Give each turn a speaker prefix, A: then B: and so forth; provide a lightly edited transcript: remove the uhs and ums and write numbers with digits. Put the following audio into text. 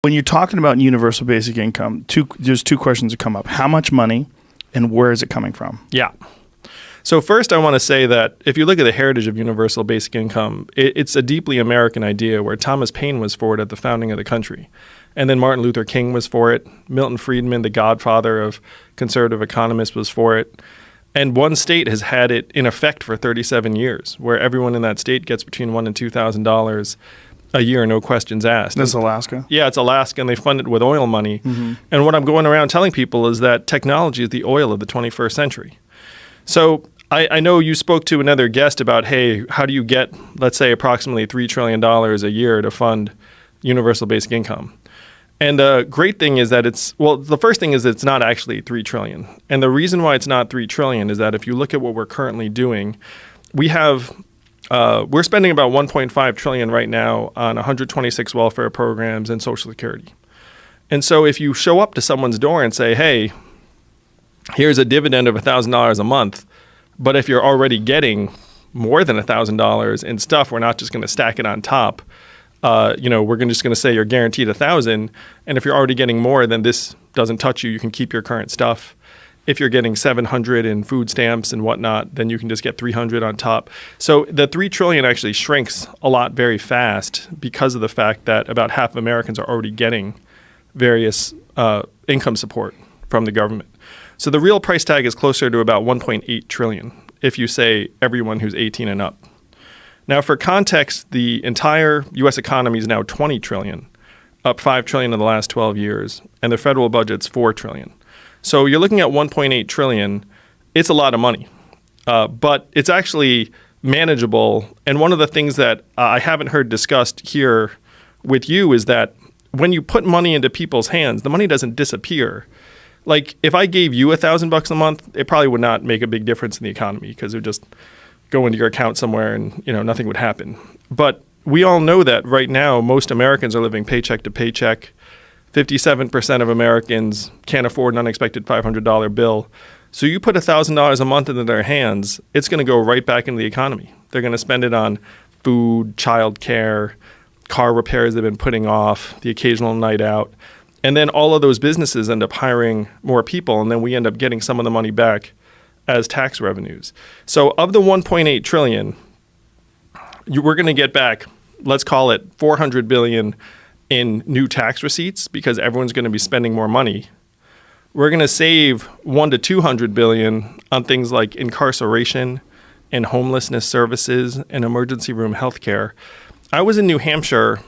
A: When you're talking about universal basic income, there's two questions that come up. How much money and where is it coming from?
B: Yeah. So first, I want to say that if you look at the heritage of universal basic income, it's a deeply American idea where Thomas Paine was for it at the founding of the country. And then Martin Luther King was for it. Milton Friedman, the godfather of conservative economists, was for it. And one state has had it in effect for 37 years, where everyone in that state gets between $1,000 and $2,000 a year, no questions asked.
A: That's Alaska?
B: Yeah, it's Alaska, and they fund it with oil money.
A: Mm-hmm.
B: And what I'm going around telling people is that technology is the oil of the 21st century. So I know you spoke to another guest about, hey, how do you get, let's say, approximately $3 trillion a year to fund universal basic income? And the great thing is that the first thing is it's not actually $3 trillion. And the reason why it's not $3 trillion is that if you look at what we're currently doing, we're spending about $1.5 trillion right now on 126 welfare programs and Social Security. And so if you show up to someone's door and say, hey, here's a dividend of $1,000 a month, but if you're already getting more than $1,000 in stuff, we're not just going to stack it on top. We're just going to say you're guaranteed $1,000, and if you're already getting more, then this doesn't touch you. You can keep your current stuff. If you're getting $700 in food stamps and whatnot, then you can just get $300 on top. So the $3 trillion actually shrinks a lot very fast because of the fact that about half of Americans are already getting various income support from the government. So the real price tag is closer to about $1.8 trillion if you say everyone who's 18 and up. Now, for context, the entire U.S. economy is now $20 trillion, up $5 trillion in the last 12 years, and the federal budget's $4 trillion. So you're looking at $1.8 trillion. It's a lot of money, but it's actually manageable. And one of the things that I haven't heard discussed here with you is that when you put money into people's hands, the money doesn't disappear. Like if I gave you $1,000 a month, it probably would not make a big difference in the economy because it would just go into your account somewhere and nothing would happen. But we all know that right now most Americans are living paycheck to paycheck. 57% of Americans can't afford an unexpected $500 bill. So you put $1,000 a month into their hands, it's going to go right back into the economy. They're going to spend it on food, child care, car repairs they've been putting off, the occasional night out. And then all of those businesses end up hiring more people, and then we end up getting some of the money back as tax revenues. So of the $1.8 trillion, we're going to get back, let's call it $400 billion in new tax receipts because everyone's going to be spending more money. We're going to save $100 to $200 billion on things like incarceration and homelessness services and emergency room healthcare. I was in New Hampshire